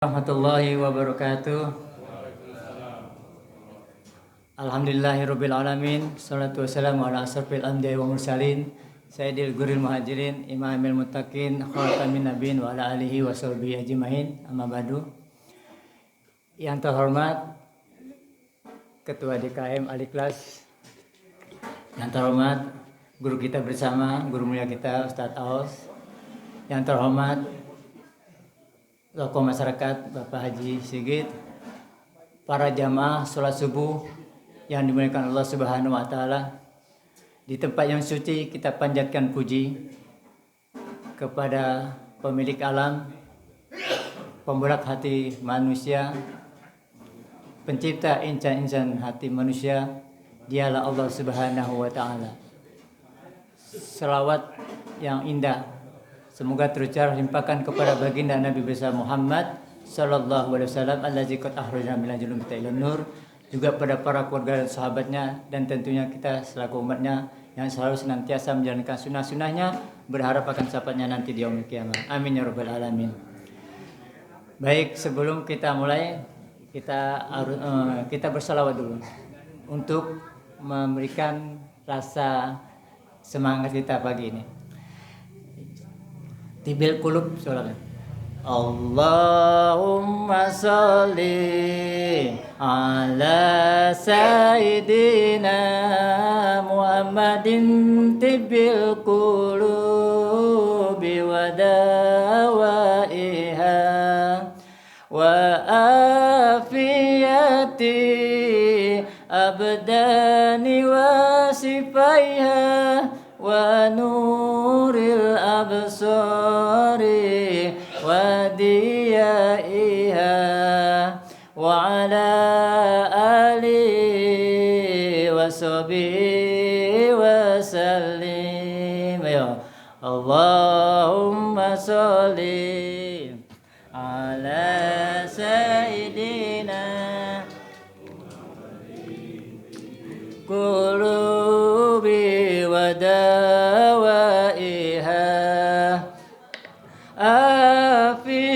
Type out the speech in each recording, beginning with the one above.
Warahmatullahi wabarakatuh. Alhamdulillahirabbil alamin. Shalatu wassalamu ala asrofil anbiya'i wa mursalin sayyidil guril muhajirin imamil muttaqin khatamin nabiyyin wa ala alihi wa sahbihi ajmain. Amma ba'du. Yang terhormat Ketua DKM Al-Ikhlas, yang terhormat guru kita bersama, guru mulia kita Ustadz Aos, yang terhormat tokoh masyarakat Bapak Haji Sigit, para jamaah sholat subuh yang dimuliakan Allah Subhanahu wa Ta'ala. Di tempat yang suci kita panjatkan puji kepada pemilik alam, pemberat hati manusia, pencipta insan-insan hati manusia. Dialah Allah Subhanahu wa Ta'ala. Selawat yang indah semoga terucap limpahkan kepada baginda Nabi besar Muhammad sallallahu alaihi wasallam allazi qad akhrajana minal zulumati ilan nur, juga pada para keluarga dan sahabatnya, dan tentunya kita selaku umatnya yang selalu senantiasa menjalankan sunnah-sunnahnya, berharap akan syafaatnya nanti di yaumil qiyamah. Amin ya rabbal alamin. Baik, sebelum kita mulai kita bersalawat dulu untuk memberikan rasa semangat kita pagi ini. Tibil kulub sholat. Allahumma sholli ala sayyidina Muhammadin tibil qulubi wa dawaiha wa afiyati abdani wa sifaiha wa nuril absari wa diyaiha wa ala alihi wa sahbihi wa sallim. Ya Allahumma sholli ala sayyidina qulubi wa dawaiha afiyati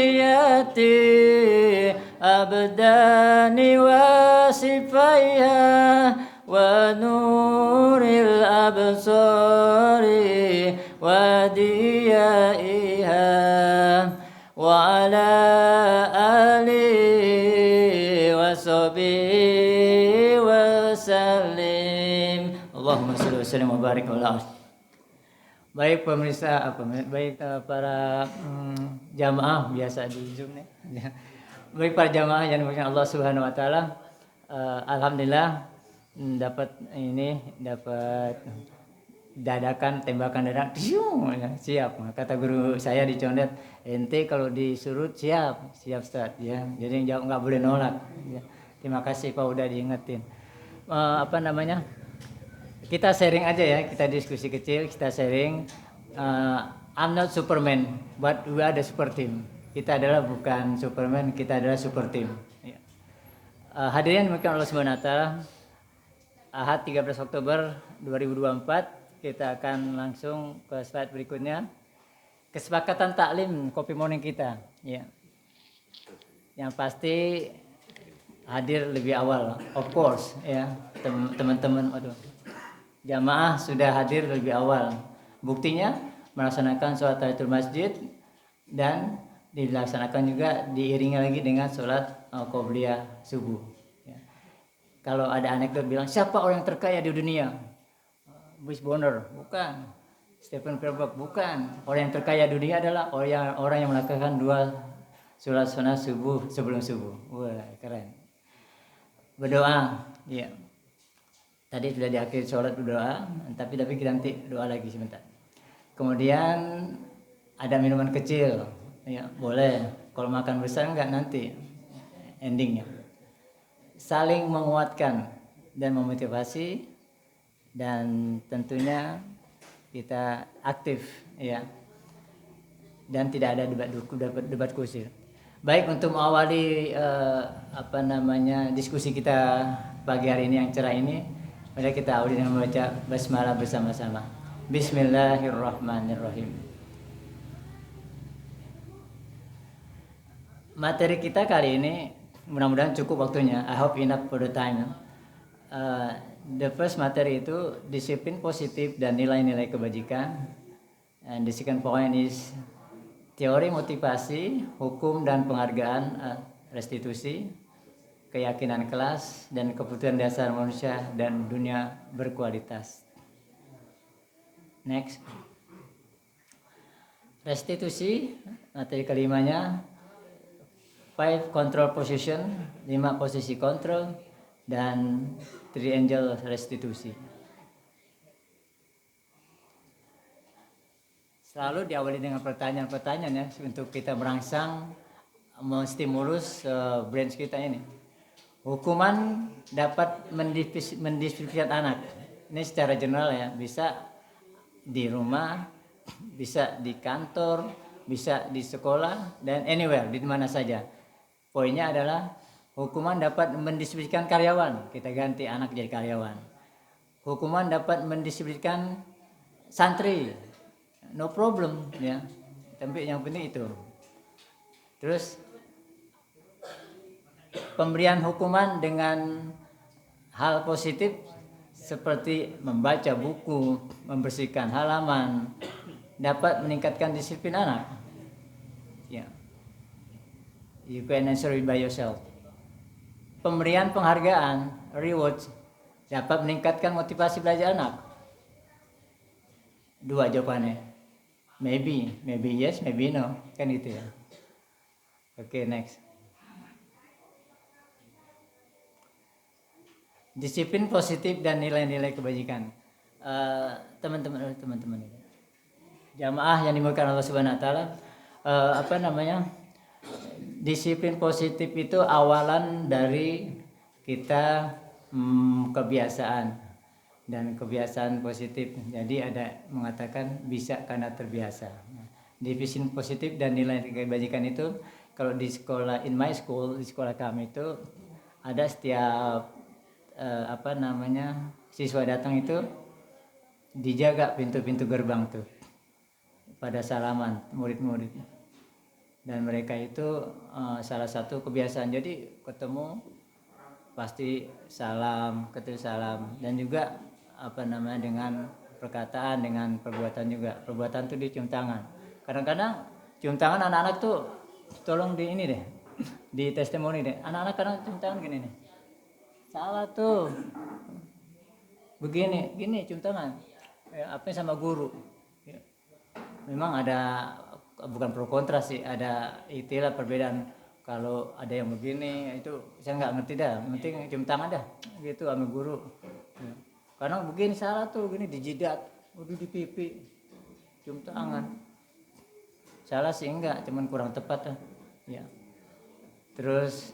abdani wa sifaiha wa nuril absari wa diyaiha wa ala alihi wa sahbihi wa sallim. Allahumma shalli wa sallim wa barik ala. Baik pemirsa, para jamaah biasa di Zoom nih. Baik para jamaah yang dimuliakan Allah Subhanahu wa Ta'ala. Alhamdulillah dapat dadakan tembakan dadak. Siap. Kata guru saya di Condet, ente kalau disuruh siap Ustaz ya. Jadi jawab enggak boleh nolak. Ya. Terima kasih Pak udah diingetin. Kita sharing aja ya, kita diskusi kecil, kita sharing. I'm not Superman, but we are the super team. Kita adalah bukan Superman, kita adalah super team. Ya. Hadirin mungkin Allah Subhanahu wa Ta'ala, Ahad 13 Oktober 2024, kita akan langsung ke slide berikutnya. Kesepakatan taklim Kopi Morning kita, ya. Yang pasti hadir lebih awal, of course, ya teman-teman. Jamaah sudah hadir lebih awal. Buktinya melaksanakan sholat tahiyatul masjid dan dilaksanakan juga diiringi lagi dengan sholat qobliyah subuh. Ya. Kalau ada anekdot bilang siapa orang terkaya di dunia? Bush Bonner, bukan. Stephen Spielberg, bukan. Orang yang terkaya di dunia adalah orang yang melakukan 2 sholat sunnah subuh sebelum subuh. Wah, keren. Berdoa, ya. Tadi sudah diakhiri sholat berdoa, tapi kita nanti doa lagi sebentar. Kemudian ada minuman kecil, ya boleh. Kalau makan besar enggak nanti endingnya. Saling menguatkan dan memotivasi, dan tentunya kita aktif, ya. Dan tidak ada debat kusir. Baik, untuk mengawali diskusi kita pagi hari ini yang cerah ini. Mari kita awali dengan membaca basmalah bersama-sama. Bismillahirrahmanirrahim. Materi kita kali ini mudah-mudahan cukup waktunya. I hope enough for the time. The first materi itu disiplin positif dan nilai-nilai kebajikan. And the second point is teori motivasi, hukum dan penghargaan, restitusi, keyakinan kelas, dan kebutuhan dasar manusia dan dunia berkualitas. Next. Restitusi, materi kelimanya 5 control position, 5 posisi kontrol, dan triangle restitusi. Selalu diawali dengan pertanyaan-pertanyaan ya, untuk kita merangsang, menstimulus brain kita ini. Hukuman dapat mendisiplinkan anak. Ini secara general ya, bisa di rumah, bisa di kantor, bisa di sekolah, dan anywhere, di mana saja. Poinnya adalah hukuman dapat mendisiplinkan karyawan, kita ganti anak jadi karyawan. Hukuman dapat mendisiplinkan santri, no problem ya. Tapi yang penting itu. Terus pemberian hukuman dengan hal positif seperti membaca buku, membersihkan halaman, dapat meningkatkan disiplin anak. Ya. You can answer it by yourself. Pemberian penghargaan, rewards, dapat meningkatkan motivasi belajar anak. 2 jawabannya. Maybe yes, maybe no. Kan gitu ya. Oke, next. Disiplin positif dan nilai-nilai kebajikan. Teman-teman jamaah yang dimuliakan Allah Subhanahu wa taala, disiplin positif itu awalan dari kita kebiasaan, dan kebiasaan positif. Jadi ada mengatakan bisa karena terbiasa. Disiplin positif dan nilai kebajikan itu kalau di sekolah, in my school, di sekolah kami itu ada setiap siswa datang itu dijaga pintu-pintu gerbang tuh pada salaman murid-murid. Dan mereka itu salah satu kebiasaan, jadi ketemu pasti salam, dan juga dengan perkataan, dengan perbuatan juga. Perbuatan tuh dicium tangan. Kadang-kadang cium tangan anak-anak tuh tolong di ini deh, di testimoni deh. Anak-anak kadang cium tangan gini nih. Salah tuh. Begini, gini cium tangan. Apa sama guru. Memang ada, bukan pro kontra sih, ada itulah perbedaan. Kalau ada yang begini itu saya nggak ngerti dah, penting cium tangan dah gitu sama guru. Karena begini salah tuh, gini di jidat, udah di pipi, cium tangan. Salah sih enggak, cuman kurang tepat dah. Ya. Terus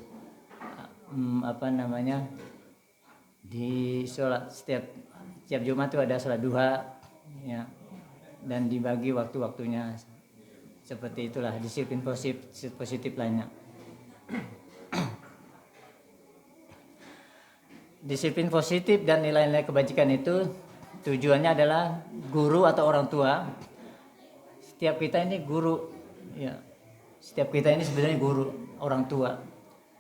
di sholat setiap Jumat tuh ada sholat duha ya, dan dibagi waktu-waktunya. Seperti itulah disiplin positif lainnya. Disiplin positif dan nilai-nilai kebajikan itu tujuannya adalah guru atau orang tua. Setiap kita ini guru ya. Setiap kita ini sebenarnya guru, orang tua.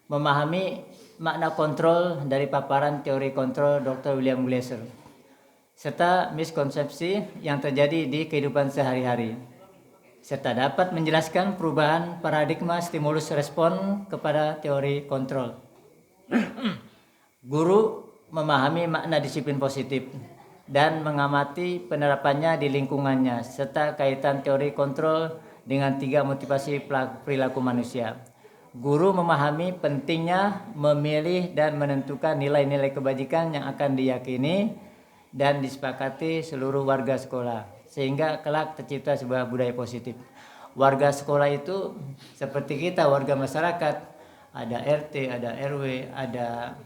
Memahami makna kontrol dari paparan teori kontrol Dr. William Glasser, serta miskonsepsi yang terjadi di kehidupan sehari-hari, serta dapat menjelaskan perubahan paradigma stimulus respon kepada teori kontrol. Guru memahami makna disiplin positif dan mengamati penerapannya di lingkungannya, serta kaitan teori kontrol dengan 3 motivasi perilaku manusia. Guru memahami pentingnya memilih dan menentukan nilai-nilai kebajikan yang akan diyakini dan disepakati seluruh warga sekolah, sehingga kelak tercipta sebuah budaya positif. Warga sekolah itu seperti kita, warga masyarakat, ada RT, ada RW, ada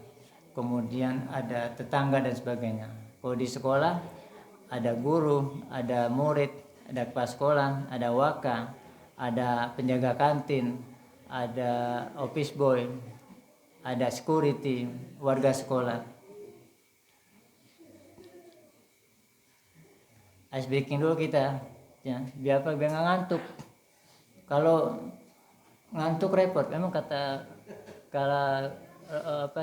kemudian ada tetangga dan sebagainya. Kalau di sekolah ada guru, ada murid, ada kepala sekolah, ada waka, ada penjaga kantin, ada office boy, ada security, warga sekolah. Ice breaking dulu kita ya, biar nggak ngantuk. Kalau ngantuk repot. Memang kata kalau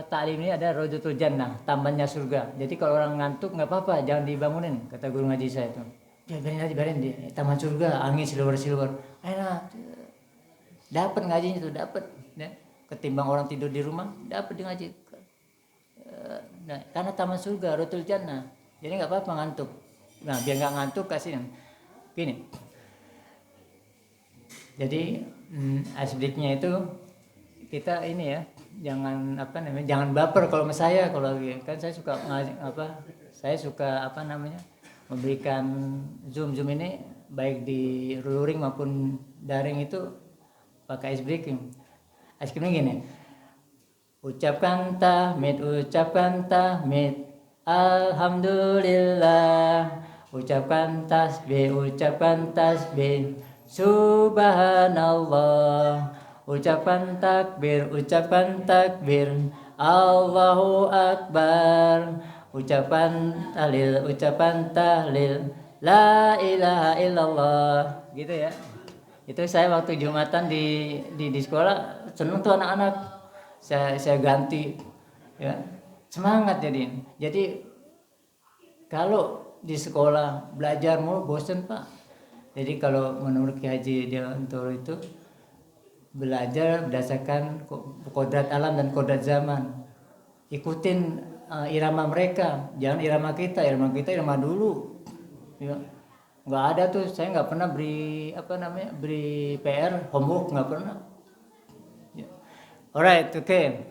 taklim ini ada rojatul jannah, tamannya surga. Jadi kalau orang ngantuk nggak apa-apa, jangan dibangunin, kata guru ngaji saya itu. Ya biarin di taman surga, angin silver. Enak. Dapat ngajinya tuh, dapat. Ya. Ketimbang orang tidur di rumah, dapat di ngaji. Nah, karena taman surga, rojatul jannah. Jadi nggak apa-apa ngantuk. Nah, biar nggak ngantuk kasih gini. Jadi asbiknya itu kita ini ya, jangan baper kalau sama saya. Kalau kan saya suka memberikan zoom ini baik di luring maupun daring itu pakai ice breaking. Ice breaking gini, ucapkan tahmid alhamdulillah, ucapkan tasbih subhanallah, ucapkan takbir Allahu akbar, ucapan tahlil la ilaha illallah, gitu ya. Itu saya waktu Jumatan di sekolah seneng tuh anak-anak, saya ganti ya, semangat. Jadi kalau di sekolah belajar mulu bosen Pak. Jadi kalau menurut Ki Haji Dewantoro itu belajar berdasarkan kodrat alam dan kodrat zaman. Ikutin irama mereka, jangan irama kita irama dulu. Ya. Nggak ada tuh, saya nggak pernah beri PR homework, nggak pernah. Ya. Alright, okay.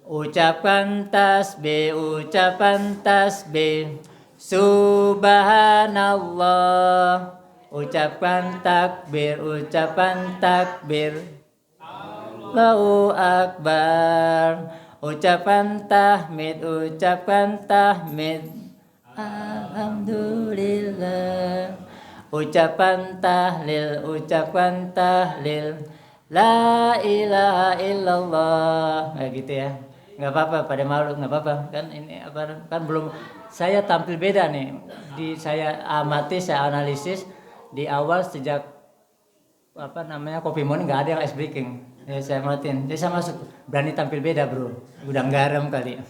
Ucapkan tasbih subhanallah, ucapkan takbir Allahu akbar, ucapan tahmid alhamdulillah, ucapan tahlil la ilaha illallah. Kayak gitu ya. Nggak apa-apa, pada malu nggak apa-apa kan. Ini kan belum, saya tampil beda nih. Saya amati, saya analisis di awal sejak Kopi Morning nggak ada yang ice breaking. Ya, saya matiin. Jadi saya masuk berani tampil beda bro. Udah garam kali.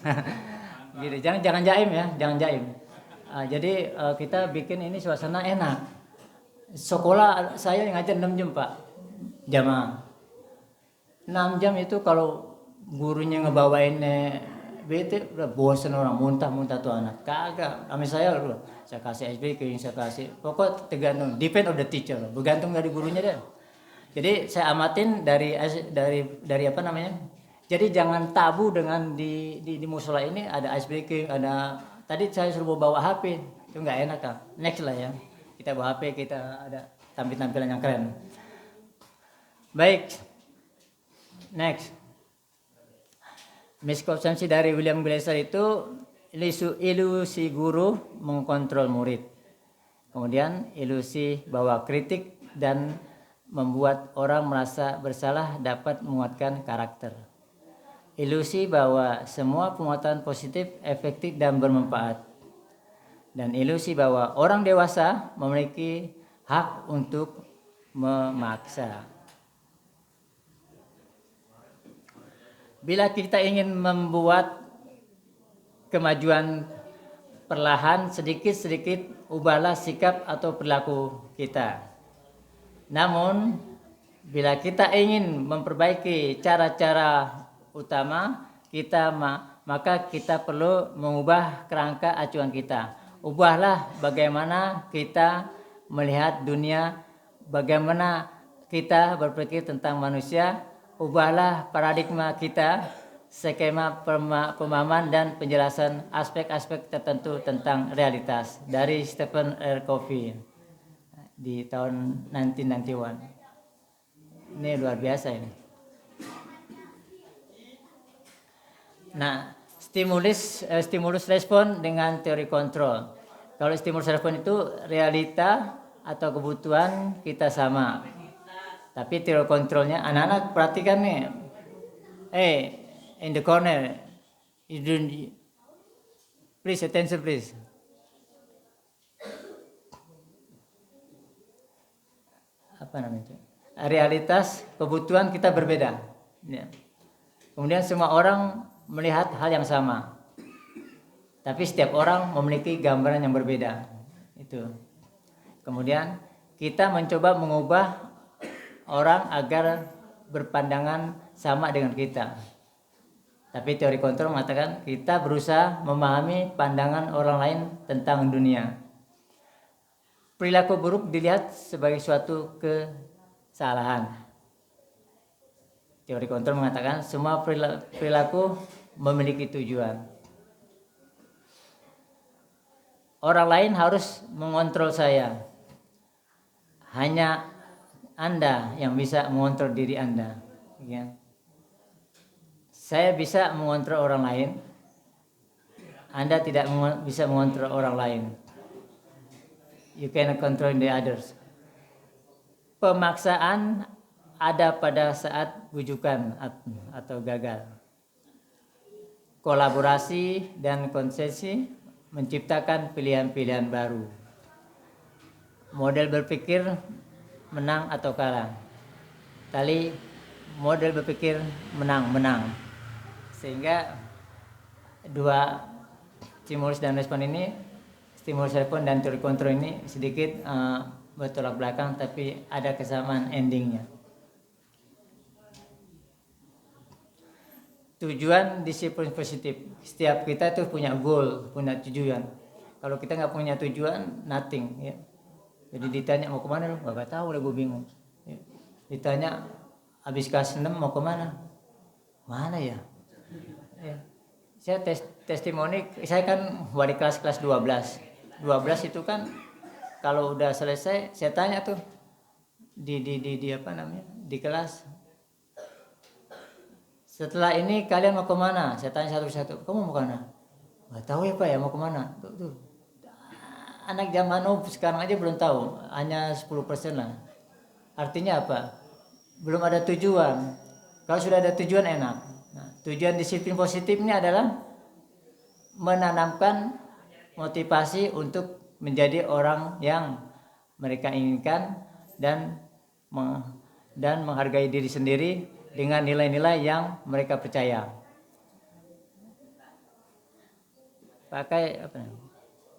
Gitu. Jangan jaim ya, jangan jaim. Jadi kita bikin ini suasana enak. Sekolah saya ngajar 6 jam Pak, jamaah. 6 jam itu kalau gurunya ngebawain bete udah bosan, orang muntah tuh anak. Kagak, kami saya kasih SBK, saya kasih. Pokok tergantung, depend of the teacher, bergantung dari gurunya deh. Jadi saya amatin dari Jadi jangan tabu dengan di musola ini ada SBK, ada. Tadi saya suruh bawa HP, itu nggak enak kan. Next lah ya, kita bawa HP, kita ada tampilan yang keren. Baik, next. Miskonsepsi dari William Glasser itu ilusi guru mengkontrol murid. Kemudian ilusi bahwa kritik dan membuat orang merasa bersalah dapat menguatkan karakter. Ilusi bahwa semua penguatan positif efektif dan bermanfaat. Dan ilusi bahwa orang dewasa memiliki hak untuk memaksa. Bila kita ingin membuat kemajuan perlahan, sedikit-sedikit ubahlah sikap atau perilaku kita. Namun, bila kita ingin memperbaiki cara-cara utama kita, maka kita perlu mengubah kerangka acuan kita. Ubahlah bagaimana kita melihat dunia, bagaimana kita berpikir tentang manusia. Ubahlah paradigma kita, skema pemahaman dan penjelasan aspek-aspek tertentu tentang realitas dari Stephen R. Covey di tahun 1991. Ini luar biasa ini. Nah, stimulus respon dengan teori kontrol. Kalau stimulus respon itu realita atau kebutuhan kita sama. Tapi teori kontrolnya, anak-anak perhatikan nih. In the corner, please attention please. Apa namanya? realitas kebutuhan kita berbeda. Ya. Kemudian semua orang melihat hal yang sama, tapi setiap orang memiliki gambaran yang berbeda. Itu. Kemudian kita mencoba mengubah orang agar berpandangan sama dengan kita. Tapi teori kontrol mengatakan kita berusaha memahami pandangan orang lain tentang dunia. Perilaku buruk dilihat sebagai suatu kesalahan. Teori kontrol mengatakan semua perilaku memiliki tujuan. Orang lain harus mengontrol saya. Hanya Anda yang bisa mengontrol diri Anda. Ya. Saya bisa mengontrol orang lain. Anda tidak bisa mengontrol orang lain. You cannot control the others. Pemaksaan ada pada saat bujukan atau gagal. Kolaborasi dan konsesi menciptakan pilihan-pilihan baru. Model berpikir menang atau kalah. Tadi model berpikir menang. Sehingga dua stimulus dan respon ini, stimulus respon dan teori kontrol ini sedikit bertolak belakang, tapi ada kesamaan endingnya. Tujuan disiplin positif. Setiap kita tuh punya goal, punya tujuan. Kalau kita nggak punya tujuan, nothing. Ya. Jadi ditanya mau kemana lu? Gak tahu lah, gue bingung. Ya. Ditanya habis kelas 6 mau kemana? Mana ya? Ya. Saya testimoni, saya kan wali kelas 12 itu kan kalau udah selesai saya tanya tuh di apa namanya di kelas, setelah ini kalian mau kemana? Saya tanya satu-satu, kamu mau kemana? Nggak tahu ya Pak ya, mau kemana? Tuh. Anak zaman sekarang aja belum tahu, hanya 10% lah. Artinya apa? Belum ada tujuan. Kalau sudah ada tujuan enak. Nah, tujuan disiplin positif ini adalah menanamkan motivasi untuk menjadi orang yang mereka inginkan dan menghargai diri sendiri dengan nilai-nilai yang mereka percaya.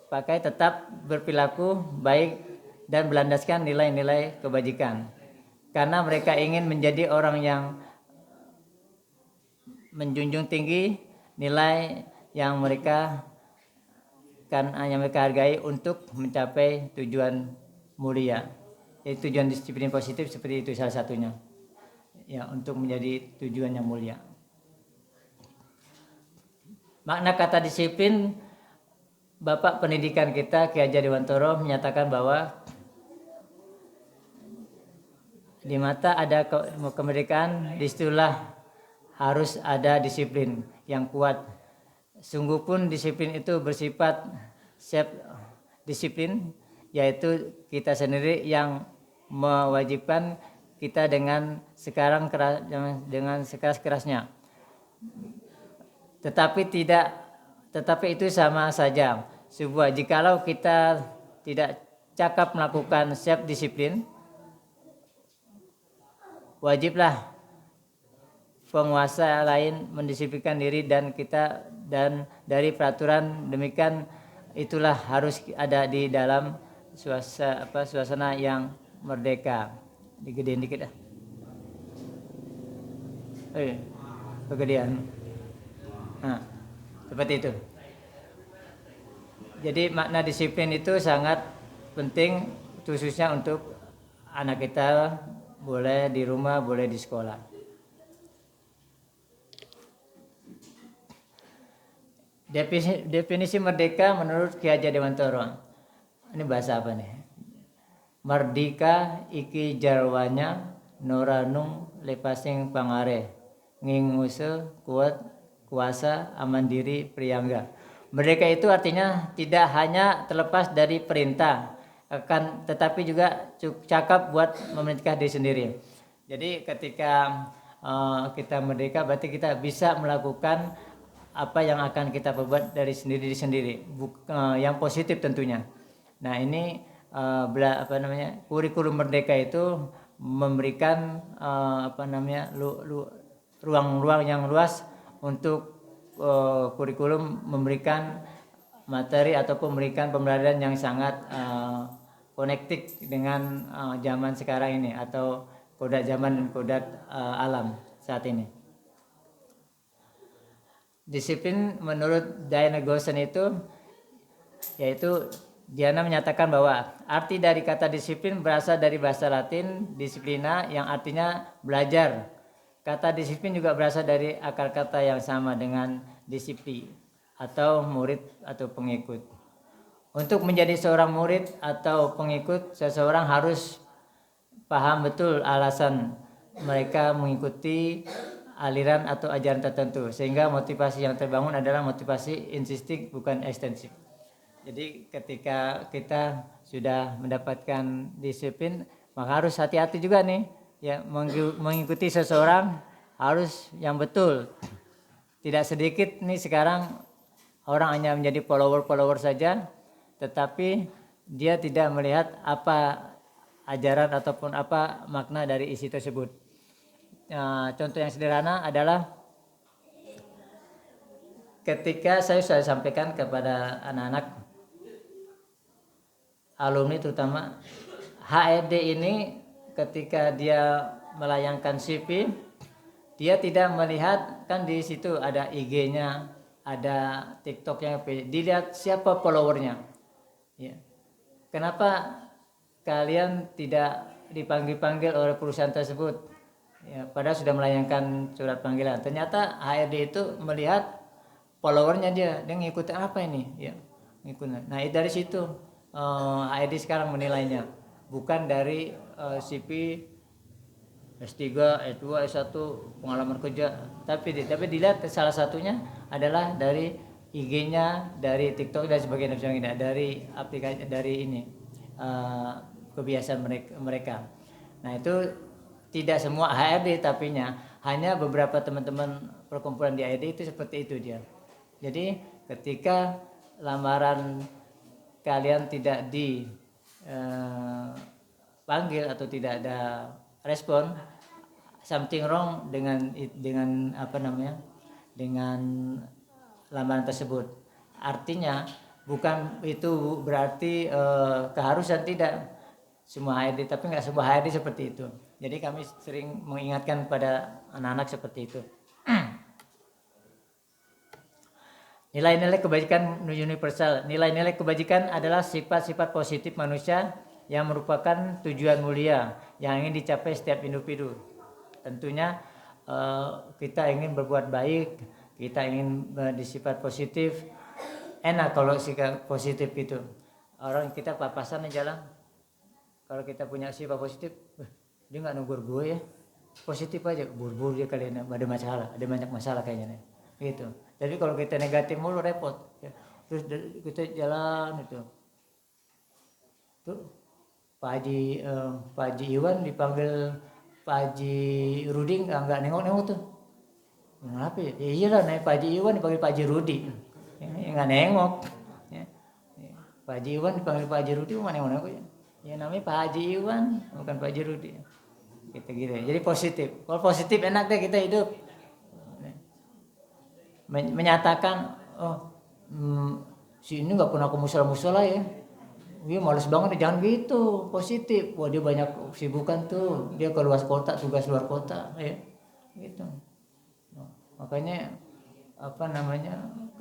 Pakai tetap berperilaku baik dan berlandaskan nilai-nilai kebajikan. Karena mereka ingin menjadi orang yang menjunjung tinggi nilai yang mereka hargai untuk mencapai tujuan mulia. Jadi tujuan disiplin positif seperti itu salah satunya. Ya, untuk menjadi tujuan yang mulia. Makna kata disiplin, Bapak pendidikan kita Ki Hajar Dewantoro menyatakan bahwa di mata ada kemerdekaan, disitulah harus ada disiplin yang kuat. Sungguh pun disiplin itu bersifat self disiplin, yaitu kita sendiri yang mewajibkan kita dengan sekeras-kerasnya. Tetapi itu sama saja sebuah, jikalau kita tidak cakap melakukan self disiplin, wajiblah penguasa lain mendisiplinkan diri dan dari peraturan demikian itulah harus ada di dalam suasana yang merdeka. Digedein dikit dah. Kegedean. Nah, seperti itu. Jadi makna disiplin itu sangat penting, khususnya untuk anak kita, boleh di rumah, boleh di sekolah. Definisi merdeka menurut Ki Hajar Dewantoro. Ini bahasa apa nih? Merdeka iki jarwanya noranung lepasing pangare nginguse kuat kuasa aman diri priyangga. Merdeka itu artinya tidak hanya terlepas dari perintah, tetapi juga cakap buat memerintah diri sendiri. Jadi ketika kita merdeka berarti kita bisa melakukan apa yang akan kita perbuat dari sendiri, yang positif tentunya. Nah ini kurikulum merdeka itu memberikan ruang-ruang yang luas untuk kurikulum, memberikan materi ataupun memberikan pembelajaran yang sangat connected dengan zaman sekarang ini atau kodrat zaman dan kodrat alam saat ini. Disiplin menurut Diana Goshen itu yaitu Diana menyatakan bahwa arti dari kata disiplin berasal dari bahasa Latin disciplina yang artinya belajar. Kata disiplin juga berasal dari akar kata yang sama dengan disiplin atau murid atau pengikut. Untuk menjadi seorang murid atau pengikut, seseorang harus paham betul alasan mereka mengikuti aliran atau ajaran tertentu, sehingga motivasi yang terbangun adalah motivasi insisting bukan ekstensif. Jadi ketika kita sudah mendapatkan disiplin, maka harus hati-hati juga nih ya, mengikuti seseorang harus yang betul. Tidak sedikit nih sekarang orang hanya menjadi follower saja, tetapi dia tidak melihat apa ajaran ataupun apa makna dari isi tersebut. Contoh yang sederhana adalah ketika saya sudah sampaikan kepada anak-anak alumni terutama HRD ini, ketika dia melayangkan CV, dia tidak melihat kan di situ ada IG-nya, ada TikTok-nya, dilihat siapa followernya. Ya. Kenapa kalian tidak dipanggil-panggil oleh perusahaan tersebut? Ya, padahal sudah melayangkan surat panggilan. Ternyata HRD itu melihat followernya dia ngikutin apa ini, ya, ngikutin. Nah dari situ HRD sekarang menilainya, bukan dari CV S3, S2, S1 pengalaman kerja, tapi dilihat salah satunya adalah dari IG-nya, dari TikTok dan sebagainya, dari aplikasi, dari ini kebiasaan mereka. Nah itu tidak semua HRD, tapinya hanya beberapa teman-teman perkumpulan di HRD itu seperti itu dia. Jadi ketika lamaran kalian tidak dipanggil atau tidak ada respon, something wrong dengan dengan lamaran tersebut. Artinya bukan itu berarti keharusan, tidak semua HRD, tapi nggak semua HRD seperti itu. Jadi kami sering mengingatkan pada anak-anak seperti itu. Nilai-nilai kebajikan universal. Nilai-nilai kebajikan adalah sifat-sifat positif manusia yang merupakan tujuan mulia yang ingin dicapai setiap individu. Tentunya kita ingin berbuat baik, kita ingin bersifat positif. Enak kalau sikap positif itu. Orang kita papasan di jalan, kalau kita punya sifat positif, dia nggak negur gue ya, positif aja, buru-buru dia kali ini ada masalah, ada banyak masalah kayaknya nih, gitu. Jadi kalau kita negatif mulu repot, ya. Terus kita jalan itu, tuh Pak Haji Iwan dipanggil Pak Haji Rudi nggak nengok tuh, kenapa ya? Iya lah, naik Pak Haji Iwan dipanggil Pak Haji Rudi, nggak nengok, ya. Pak Haji Iwan dipanggil Pak Haji Rudi nggak nengok ya. Ya namanya Pak Haji Iwan, bukan Pak Haji Rudi. Gitu. Jadi positif. Kalau positif enak deh kita hidup. Menyatakan, si ini nggak pernah ke musola ya. Dia males banget, jangan gitu. Positif. Wah dia banyak kesibukan tuh. Dia ke luar kota, tugas luar kota, ya. Gitu. Makanya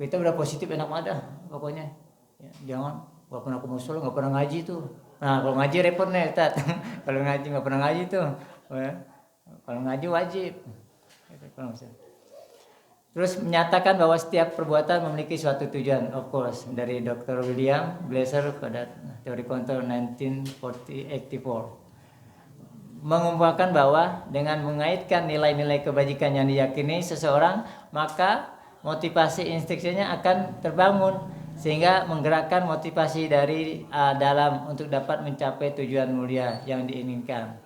kita udah positif enak madah pokoknya. Ya, jangan nggak pernah ke musola, nggak pernah ngaji tuh. Nah kalau ngaji repot nih Ustaz. Kalau ngaji nggak pernah ngaji tuh, kalau ngaji wajib. Terus menyatakan bahwa setiap perbuatan memiliki suatu tujuan, of course, dari Dr. William Glasser pada teori kontrol 1984. Mengumpulkan bahwa dengan mengaitkan nilai-nilai kebajikan yang diyakini seseorang, maka motivasi instinknya akan terbangun, sehingga menggerakkan motivasi dari dalam untuk dapat mencapai tujuan mulia yang diinginkan.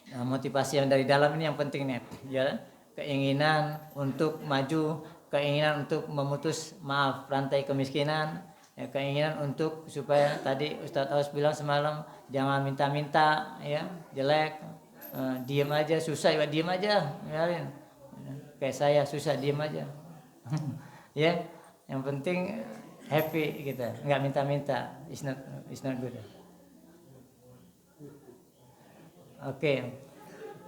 Nah, motivasi yang dari dalam ini yang penting nih, ya. Keinginan untuk maju, keinginan untuk memutus rantai kemiskinan, Ya, keinginan untuk supaya tadi Ustadz Aus bilang semalam jangan minta-minta ya, jelek, diem aja, susah ya diem aja, biarin. Kayak saya susah diem aja. Ya, yang penting happy kita, nggak minta-minta, it's not good. Oke.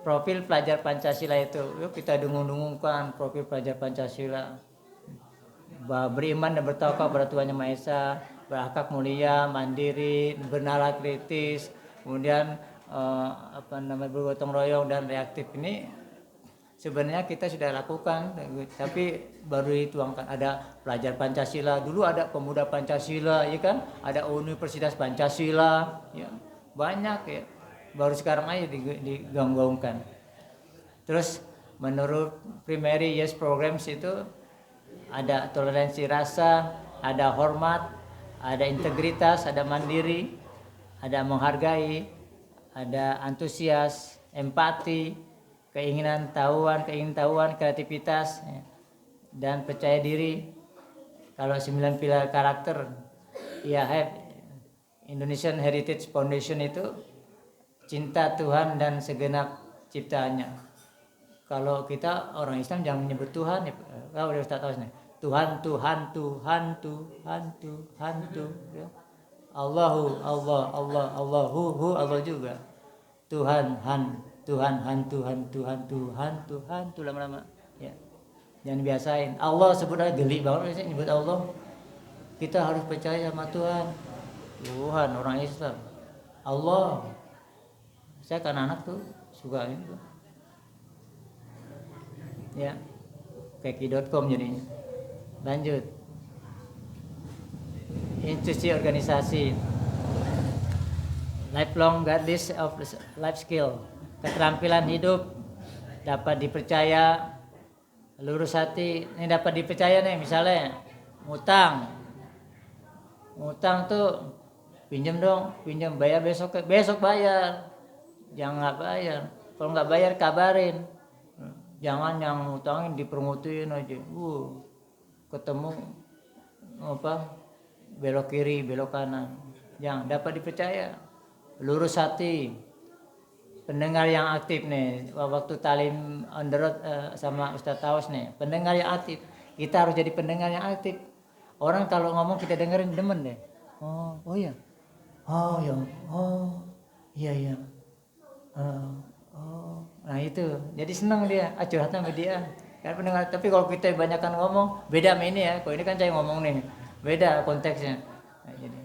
Profil pelajar Pancasila itu, yuk kita dengung-dengungkan profil pelajar Pancasila. Beriman dan bertawakal pada Tuhan Yang Maha Esa, berakhlak mulia, mandiri, bernalar kritis, kemudian bergotong royong dan reaktif. Ini sebenarnya kita sudah lakukan, tapi baru dituangkan. Ada pelajar Pancasila, dulu ada pemuda Pancasila, ya kan? Ada Universitas Pancasila, ya banyak ya. Baru sekarang aja digaung-gaungkan. Terus menurut Primary Yes Programs itu ada toleransi rasa, ada hormat, ada integritas, ada mandiri, ada menghargai, ada antusias, empati, keinginan tahuan, kreativitas, dan percaya diri. Kalau 9 pilar karakter, ya Indonesian Heritage Foundation itu cinta Tuhan dan segenap ciptaannya. Kalau kita orang Islam jangan menyebut Tuhan, ya, kalau Ustaz tahu nih. Tuhan, ya. Allahu, Allahu, Allah juga. Tuhan, Tuhan, lama-lama. Ya. Jangan biasain. Allah sebutnya geli banget nyebut Allah. Kita harus percaya sama Tuhan. Tuhan orang Islam. Allah. Saya kan anak tuh suka itu. Ya. Keki.com jadinya. Lanjut. Institusi organisasi. Lifelong guardians of life skill. Keterampilan hidup dapat dipercaya, lurus hati. Ini dapat dipercaya nih, misalnya ngutang tuh pinjam dong, bayar besok bayar. Jangan nggak bayar. Kalau nggak bayar kabarin. Jangan yang ngutangin dipermutuin aja. Ketemu belok kiri, belok kanan. Jangan, dapat dipercaya. Lurus hati. Pendengar yang aktif nih. Waktu talim on the road sama Ustadz Tawas nih. Pendengar yang aktif. Kita harus jadi pendengar yang aktif. Orang kalau ngomong kita dengerin demen deh. Oh iya. Oh ya. Oh iya. Nah itu, jadi senang dia, curhatnya sama dia. Kan pendengar. Tapi kalau kita kebanyakan ngomong, beda sama ini ya. Kalau ini kan saya ngomong nih, beda konteksnya. Nah, jadi.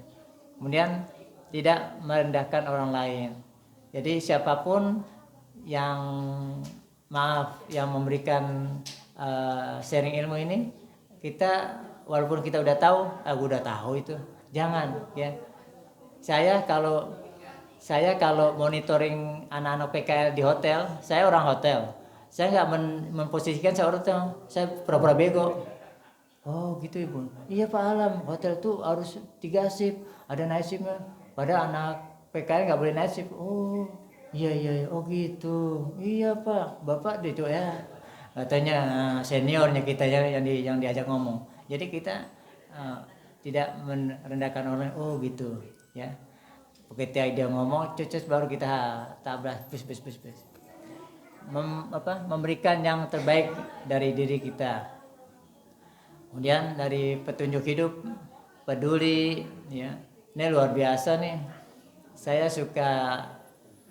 Kemudian tidak merendahkan orang lain. Jadi siapapun yang memberikan sharing ilmu ini, kita walaupun kita udah tahu, aku udah tahu itu, jangan ya. Saya kalau monitoring anak-anak PKL di hotel, saya orang hotel. Saya nggak memposisikan saya orang hotel, saya pura-pura bego. Oh gitu Ibu. Iya Pak Alam, hotel tuh harus 3 shift, ada night shiftnya. Padahal anak PKL nggak boleh night shift. Oh iya, oh gitu. Iya Pak, Bapak itu ya. Katanya seniornya kita yang diajak ngomong. Jadi kita tidak merendahkan orang. Oh gitu, ya. Begitu dia ngomong, cucus baru kita tabrak, bus. Memberikan yang terbaik dari diri kita. Kemudian dari petunjuk hidup, peduli, ya. Ini luar biasa nih. Saya suka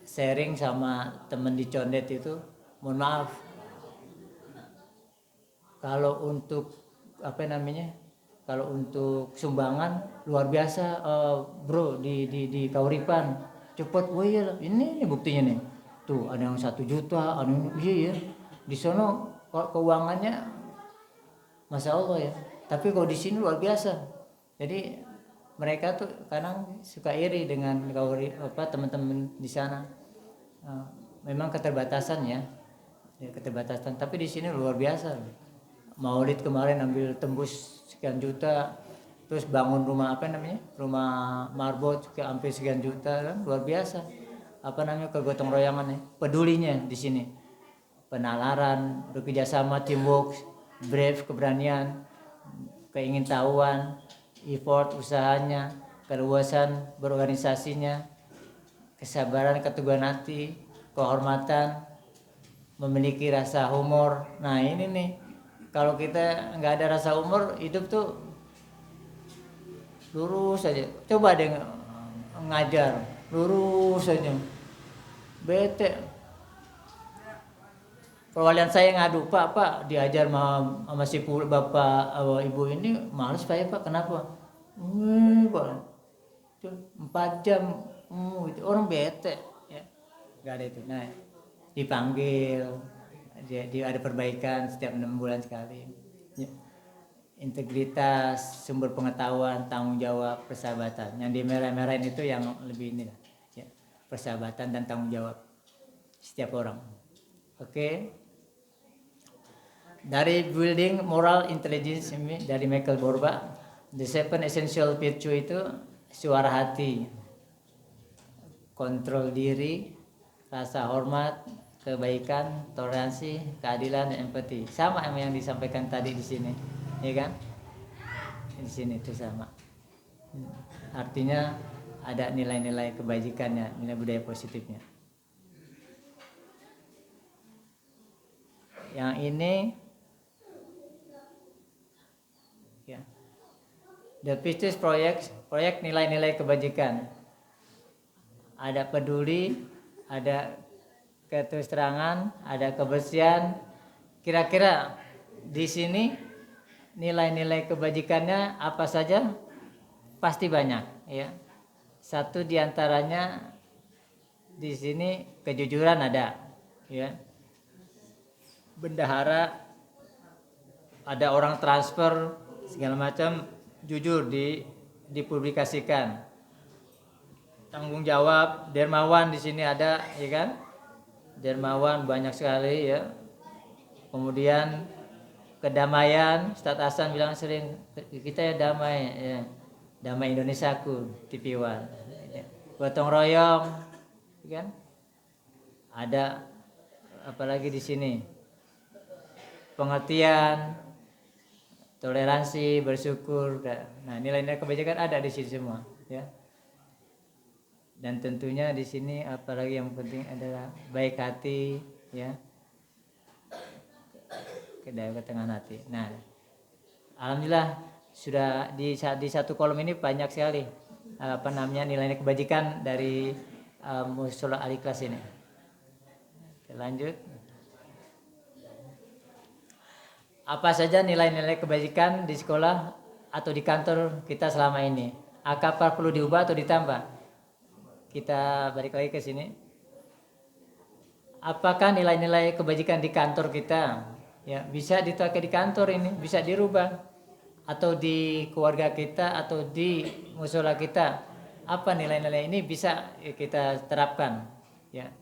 sharing sama temen di Condet itu. Mohon maaf. Kalau untuk kalau untuk sumbangan luar biasa, bro di Kauripan cepet. Oh iya, ini buktinya nih. Tuh ada yang 1 juta, ada yang iya. Di sana keuangannya Masya Allah ya. Tapi kalau di sini luar biasa. Jadi mereka tuh kadang suka iri dengan teman-teman di sana. Memang keterbatasan ya, keterbatasan. Tapi di sini luar biasa. Maulid kemarin ambil tembus sekian juta, terus bangun rumah rumah marbot hampir sekian juta, kan luar biasa. Kegotong royongannya, pedulinya di sini, penalaran, bekerjasama, teamwork, brave, keberanian, keingintahuan, effort usahanya, keluasan berorganisasinya, kesabaran, keteguhan hati, kehormatan, memiliki rasa humor. Nah ini nih, kalau kita nggak ada rasa humor, hidup tuh lurus aja. Coba deh ngajar, lurus aja, bete. Perwalian saya ngadu, pak diajar sama si bapak ibu ini males saya pak, kenapa? Pak, 4 jam, itu orang bete, ya. Gak ada itu. Nah, dipanggil, dia ada perbaikan setiap 6 bulan sekali. Ya. Integritas, sumber pengetahuan, tanggung jawab, persahabatan. Yang di merah-merahin itu yang lebih ini lah, ya. Persahabatan dan tanggung jawab setiap orang. Oke. Dari building moral intelligence ini dari Michael Borba, the 7 essential virtue itu suara hati, kontrol diri, rasa hormat, kebaikan, toleransi, keadilan, dan empati. Sama yang disampaikan tadi di sini, ya kan? Di sini itu sama. Artinya ada nilai-nilai kebajikannya, nilai budaya positifnya. Yang ini ya. The Pistis proyek nilai-nilai kebajikan. Ada peduli, ada keterus terangan, ada kebersihan. Kira-kira di sini nilai-nilai kebajikannya apa saja? Pasti banyak, ya. Satu diantaranya di sini kejujuran ada, ya. Bendahara, ada orang transfer segala macam, jujur dipublikasikan. Tanggung jawab, dermawan di sini ada, ya kan? Dermawan banyak sekali, ya. Kemudian kedamaian, Ustadz Hasan bilang sering, kita ya damai, ya. Damai Indonesiaku, TV One. Gotong royong, ya kan? Ada apalagi di sini? Pengertian, toleransi, bersyukur. Nah, nilai-nilai kebajikan ada di sini semua, ya. Dan tentunya di sini apalagi yang penting adalah baik hati, ya. Ketenangan hati. Nah, alhamdulillah sudah di satu kolom ini banyak sekali nilai-nilai kebajikan dari Musola Al-Ikhlas ini. Oke, lanjut. Apa saja nilai-nilai kebajikan di sekolah atau di kantor kita selama ini? Apakah perlu diubah atau ditambah? Kita balik lagi ke sini. Apakah nilai-nilai kebajikan di kantor kita, ya, bisa dipakai di kantor ini, bisa dirubah, atau di keluarga kita atau di musola kita? Apa nilai-nilai ini bisa kita terapkan, ya?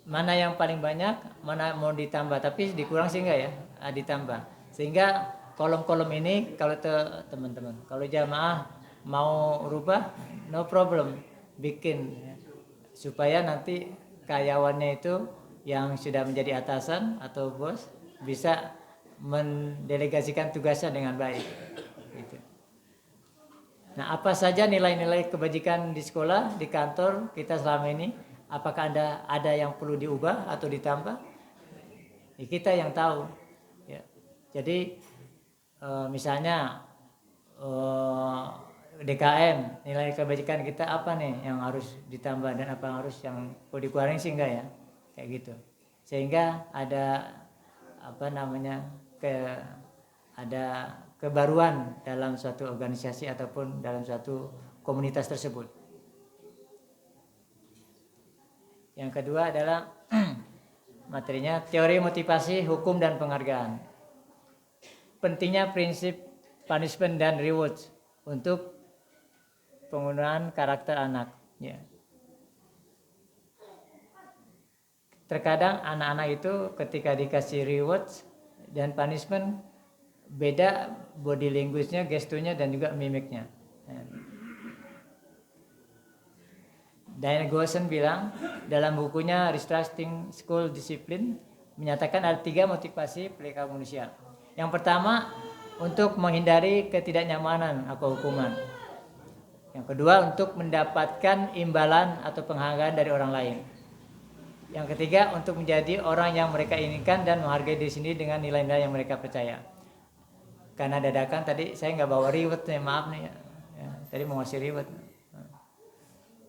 Mana yang paling banyak, mana mau ditambah, tapi dikurang sih enggak, ya, ditambah. Sehingga kolom-kolom ini kalau teman-teman, kalau jamaah mau rubah, no problem, bikin, ya. Supaya nanti karyawannya itu yang sudah menjadi atasan atau bos bisa mendelegasikan tugasnya dengan baik, gitu. Nah, apa saja nilai-nilai kebajikan di sekolah, di kantor kita selama ini? Apakah ada yang perlu diubah atau ditambah? Ya, kita yang tahu, ya. Jadi misalnya DKM, nilai kebajikan kita apa nih yang harus ditambah dan apa yang harus yang perlu dikurangi sih enggak, ya, kayak gitu. Sehingga ada ada kebaruan dalam suatu organisasi ataupun dalam suatu komunitas tersebut. Yang kedua adalah materinya teori motivasi, hukum dan penghargaan. Pentingnya prinsip punishment dan rewards untuk penggunaan karakter anak, ya. Terkadang anak-anak itu ketika dikasih rewards dan punishment beda body language-nya, gesturnya dan juga mimiknya. Diane Goshen bilang dalam bukunya Restructuring School Discipline menyatakan ada 3 motivasi perilaku manusia. Yang pertama, untuk menghindari ketidaknyamanan atau hukuman. Yang kedua, untuk mendapatkan imbalan atau penghargaan dari orang lain. Yang ketiga, untuk menjadi orang yang mereka inginkan dan menghargai diri sendiri dengan nilai-nilai yang mereka percaya. Karena dadakan tadi saya nggak bawa reward nih, maaf nih ya. Tadi mau ngasih reward.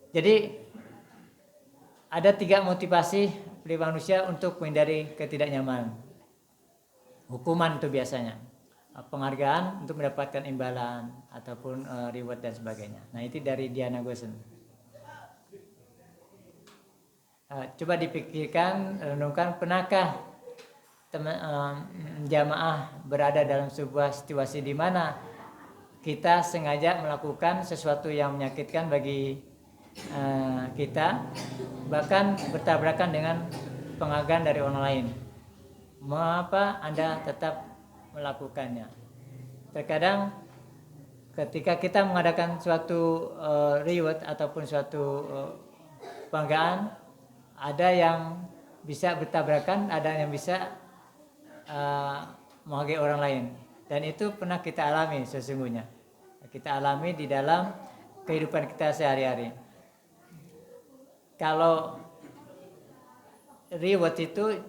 Jadi ada 3 motivasi manusia untuk menghindari ketidaknyamanan. Hukuman itu biasanya, penghargaan untuk mendapatkan imbalan ataupun reward dan sebagainya. Nah, itu dari Diana Gosen. Coba dipikirkan, renungkan, pernahkah jamaah berada dalam sebuah situasi di mana kita sengaja melakukan sesuatu yang menyakitkan bagi kita, bahkan bertabrakan dengan penghargaan dari orang lain. Mengapa Anda tetap melakukannya? Terkadang ketika kita mengadakan suatu reward ataupun suatu penghargaan, ada yang bisa bertabrakan, ada yang bisa menghargai orang lain, dan itu pernah kita alami sesungguhnya. Kita alami di dalam kehidupan kita sehari-hari. Kalau reward itu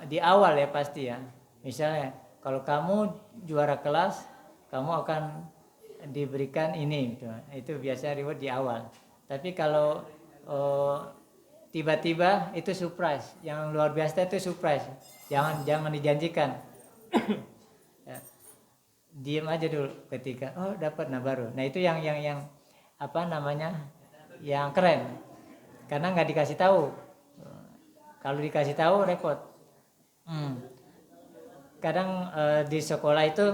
di awal ya pasti ya. Misalnya kalau kamu juara kelas, kamu akan diberikan ini gitu. Itu biasa reward di awal. Tapi kalau tiba-tiba itu surprise, yang luar biasa itu surprise. Jangan dijanjikan. Ya. Diam aja dulu ketika dapat, nah baru. Nah itu yang apa namanya? Yang keren. Karena nggak dikasih tahu. Kalau dikasih tahu repot. Kadang di sekolah itu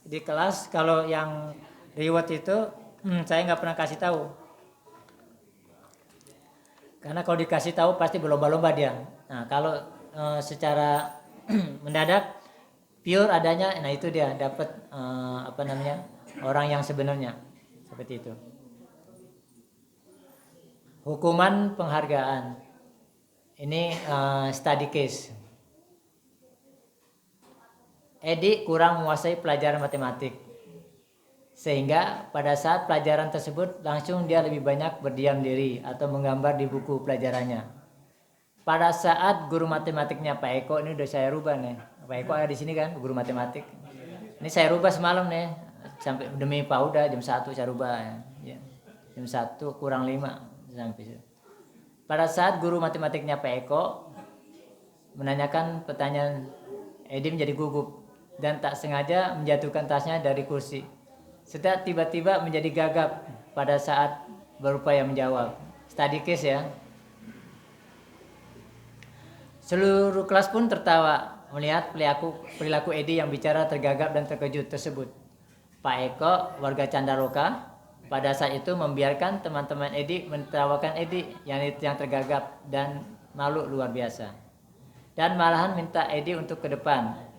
di kelas kalau yang reward itu saya nggak pernah kasih tahu. Karena kalau dikasih tahu pasti berlomba-lomba dia. Nah kalau secara mendadak pure adanya, nah itu dia dapat orang yang sebenarnya seperti itu. Hukuman penghargaan ini study case. Edi kurang menguasai pelajaran matematik, sehingga pada saat pelajaran tersebut langsung dia lebih banyak berdiam diri atau menggambar di buku pelajarannya. Pada saat guru matematiknya Pak Eko, ini udah saya rubah nih. Pak Eko ada di sini kan, guru matematik. Ini saya rubah semalam nih, sampai demi Pak Uda jam 1 saya rubah ya. Jam 1 kurang 5 sampai. Pada saat guru matematiknya Pak Eko menanyakan pertanyaan, Edi menjadi gugup dan tak sengaja menjatuhkan tasnya dari kursi. Setelah tiba-tiba menjadi gagap pada saat berupaya menjawab. Study case ya. Seluruh kelas pun tertawa melihat perilaku Edi yang bicara tergagap dan terkejut tersebut. Pak Eko, warga Candaroka, pada saat itu membiarkan teman-teman Edi menertawakan Edi yang tergagap dan malu luar biasa. Dan malahan minta Edi untuk ke depan.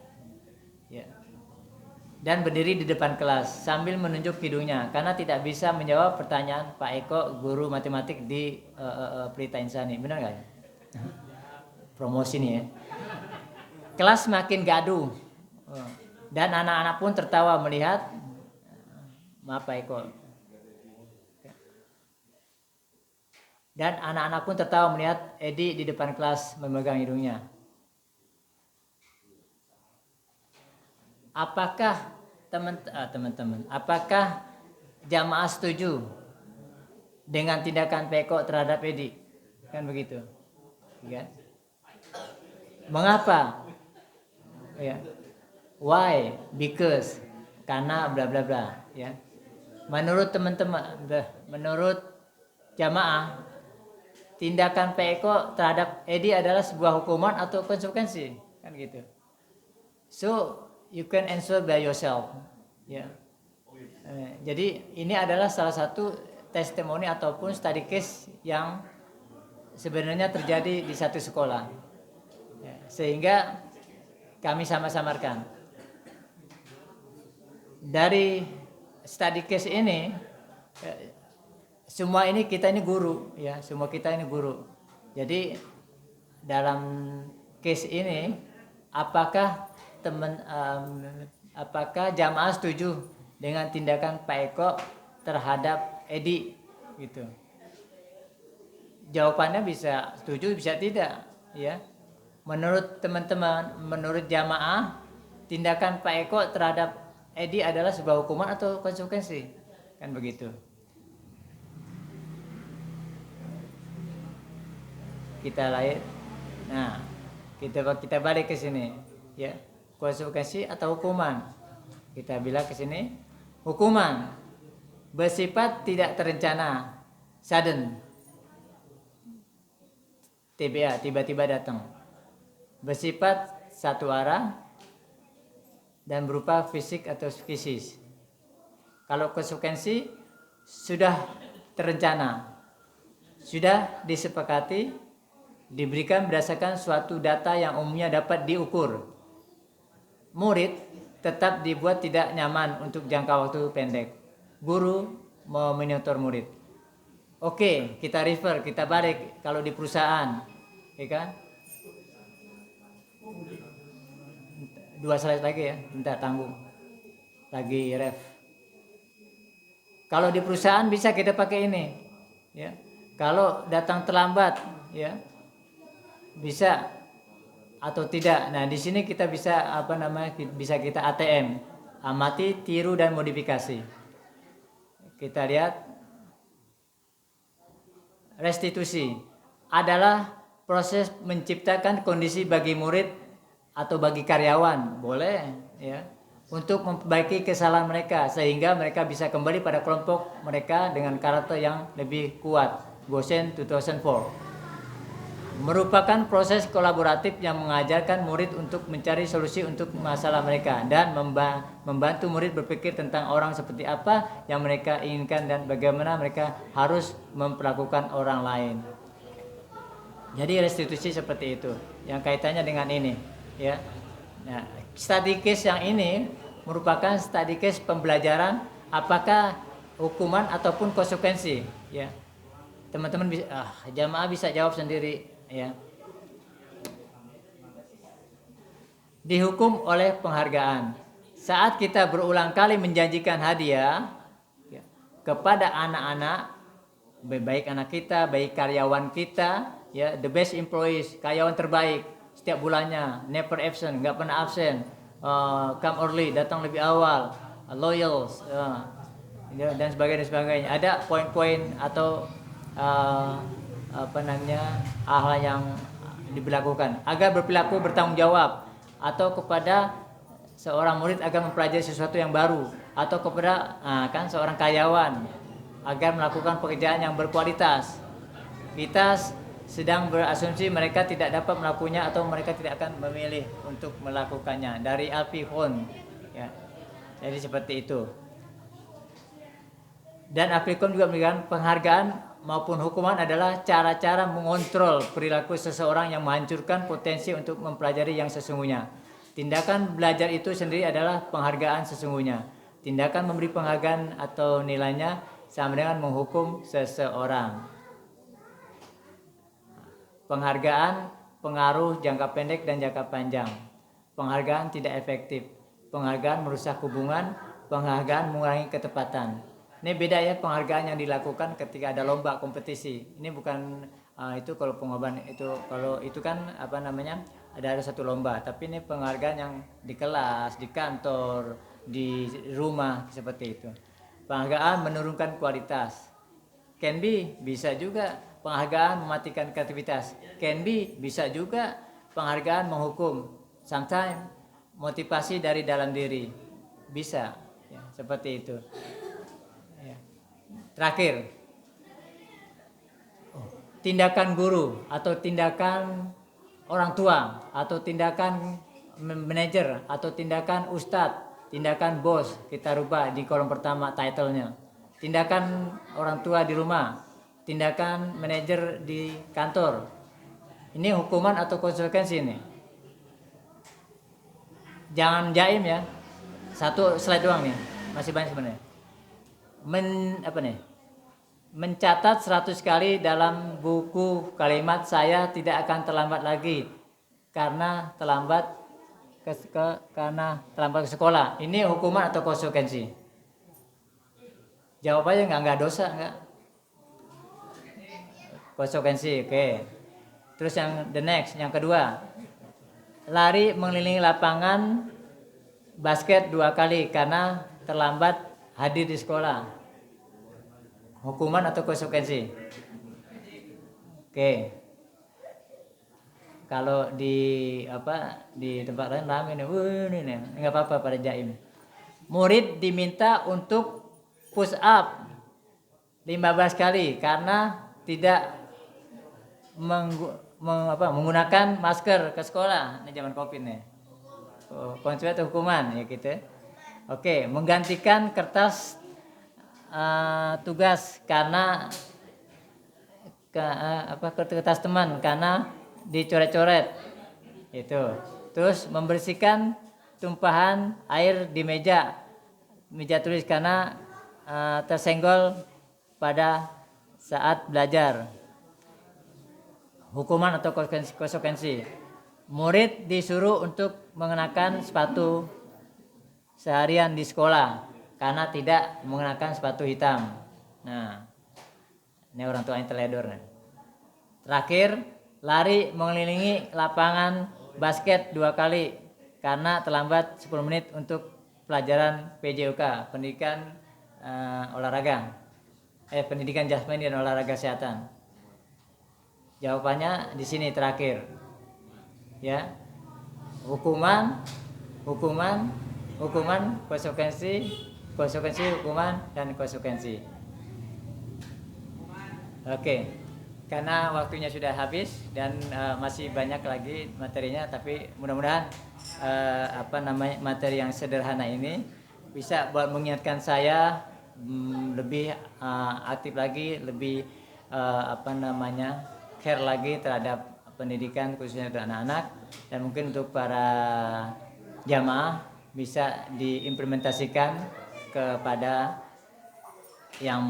Ya. Dan berdiri di depan kelas sambil menunjuk hidungnya karena tidak bisa menjawab pertanyaan Pak Eko, guru matematik di Pelita Insani. Benar nggak? Promosi nih ya. Kelas makin gaduh dan anak-anak pun tertawa melihat Pak Eko. Dan anak-anak pun tertawa melihat Edi di depan kelas memegang hidungnya. Apakah teman-teman, apakah jamaah setuju dengan tindakan Pak Eko terhadap Edi? Kan begitu. Ya. Mengapa? Ya. Why? Because. Karena bla bla bla, ya. Menurut teman-teman, menurut jamaah, tindakan Pak Eko terhadap Edi adalah sebuah hukuman atau konsekuensi, kan gitu. So you can answer by yourself, ya. Jadi ini adalah salah satu testimoni ataupun study case yang sebenarnya terjadi di satu sekolah, ya, sehingga kami sama-samakan dari study case ini. Semua ini kita ini guru, ya, semua kita ini guru. Jadi dalam case ini, apakah apakah jamaah setuju dengan tindakan Pak Eko terhadap Edi gitu. Jawabannya bisa setuju, bisa tidak, ya. Menurut teman-teman, menurut jamaah, tindakan Pak Eko terhadap Edi adalah sebuah hukuman atau konsekuensi, kan begitu. Kita lain, nah kita balik ke sini, ya, konsekuensi atau hukuman. Kita bilang ke sini, hukuman bersifat tidak terencana, sudden, TBA, tiba-tiba datang, bersifat satu arah dan berupa fisik atau psikis. Kalau konsekuensi sudah terencana, sudah disepakati, diberikan berdasarkan suatu data yang umumnya dapat diukur. Murid tetap dibuat tidak nyaman untuk jangka waktu pendek. Guru memonitor murid. Oke, kita refer, kita balik kalau di perusahaan, ya kan? 2 slide lagi ya, bentar tanggung. Lagi ref. Kalau di perusahaan bisa kita pakai ini, ya. Kalau datang terlambat, ya, bisa atau tidak. Nah, di sini kita bisa bisa kita ATM, amati, tiru dan modifikasi. Kita lihat, restitusi adalah proses menciptakan kondisi bagi murid atau bagi karyawan, boleh, ya, untuk memperbaiki kesalahan mereka sehingga mereka bisa kembali pada kelompok mereka dengan karakter yang lebih kuat. Gosen 2004 merupakan proses kolaboratif yang mengajarkan murid untuk mencari solusi untuk masalah mereka dan membantu murid berpikir tentang orang seperti apa yang mereka inginkan dan bagaimana mereka harus memperlakukan orang lain. Jadi restitusi seperti itu yang kaitannya dengan ini, ya. Nah, study case yang ini merupakan study case pembelajaran apakah hukuman ataupun konsekuensi, ya. Teman-teman bisa jamaah bisa jawab sendiri, ya. Dihukum oleh penghargaan. Saat kita berulang kali menjanjikan hadiah, ya, kepada anak-anak, baik anak kita, baik karyawan kita, ya, the best employees, karyawan terbaik setiap bulannya, never absent, nggak pernah absen, come early, datang lebih awal, loyal, dan sebagainya. Ada poin-poin atau hal yang diberlakukan agar berperilaku bertanggung jawab, atau kepada seorang murid agar mempelajari sesuatu yang baru, atau kepada seorang karyawan agar melakukan pekerjaan yang berkualitas. Kita sedang berasumsi mereka tidak dapat melakukannya atau mereka tidak akan memilih untuk melakukannya dari Alfie Kohn, ya. Jadi seperti itu. Dan Alfie Kohn juga memberikan penghargaan maupun hukuman adalah cara-cara mengontrol perilaku seseorang yang menghancurkan potensi untuk mempelajari yang sesungguhnya. Tindakan belajar itu sendiri adalah penghargaan sesungguhnya. Tindakan memberi penghargaan atau nilainya sama dengan menghukum seseorang. Penghargaan, pengaruh jangka pendek dan jangka panjang. Penghargaan tidak efektif. Penghargaan merusak hubungan. Penghargaan mengurangi ketepatan. Ini beda ya penghargaan yang dilakukan ketika ada lomba kompetisi. Ini bukan itu kalau pengorbanan itu, kalau itu kan ada satu lomba. Tapi ini penghargaan yang di kelas, di kantor, di rumah, seperti itu. Penghargaan menurunkan kualitas. Can be, bisa juga penghargaan mematikan kreativitas. Can be, bisa juga penghargaan menghukum. Sometimes motivasi dari dalam diri, bisa, ya, seperti itu. Ya. Terakhir, tindakan guru atau tindakan orang tua atau tindakan manajer atau tindakan ustadz, tindakan bos, kita rubah di kolom pertama title-nya. Tindakan orang tua di rumah, tindakan manajer di kantor. Ini hukuman atau konsekuensi ini. Jangan jaim ya. Satu slide doang nih. Masih banyak sebenarnya. Mencatat 100 kali dalam buku kalimat saya tidak akan terlambat lagi. Karena terlambat karena terlambat ke sekolah. Ini hukuman atau konsekuensi? Jawabannya nggak dosa, nggak konsekuensi. Oke. Terus yang the next, yang kedua, lari mengelilingi lapangan basket 2 kali karena terlambat hadir di sekolah. Hukuman atau konsekuensi? Oke. Kalau di tempat lain rame nih, ini nggak apa-apa pada jaim. Murid diminta untuk push up 15 kali karena tidak menggunakan masker ke sekolah. Ini zaman Covid nih. Konsekuensi atau hukuman ya gitu. Oke, menggantikan kertas tugas karena kertas teman karena dicoret-coret itu. Terus membersihkan tumpahan air di meja tulis karena tersenggol pada saat belajar. Hukuman atau konsekuensi. Murid disuruh untuk mengenakan sepatu seharian di sekolah karena tidak mengenakan sepatu hitam. Nah, ini orang tua yang teledor. Terakhir, lari mengelilingi lapangan basket 2 kali karena terlambat 10 menit untuk pelajaran PJOK, pendidikan olahraga. Pendidikan jasmani dan olahraga kesehatan. Jawabannya di sini terakhir. Ya. Hukuman, konsekuensi, hukuman dan konsekuensi. Oke. Karena waktunya sudah habis dan masih banyak lagi materinya, tapi mudah-mudahan materi yang sederhana ini bisa buat mengingatkan saya lebih aktif lagi, lebih care lagi terhadap pendidikan khususnya untuk anak-anak, dan mungkin untuk para jamaah bisa diimplementasikan kepada yang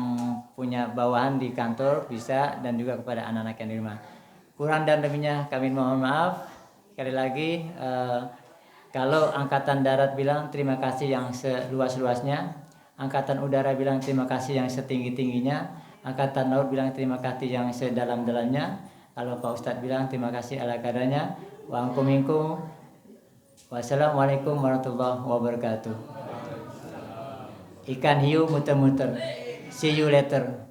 punya bawahan di kantor bisa, dan juga kepada anak-anak yang di rumah. Kurang dan lebihnya kami mohon maaf. Sekali lagi kalau Angkatan Darat bilang terima kasih yang seluas-luasnya, Angkatan Udara bilang terima kasih yang setinggi-tingginya, Angkatan Laut bilang terima kasih yang sedalam-dalamnya, kalau Pak Ustadz bilang terima kasih ala kadarnya. Wassalamualaikum warahmatullahi wabarakatuh. Ikan hiu muter-muter. See you later.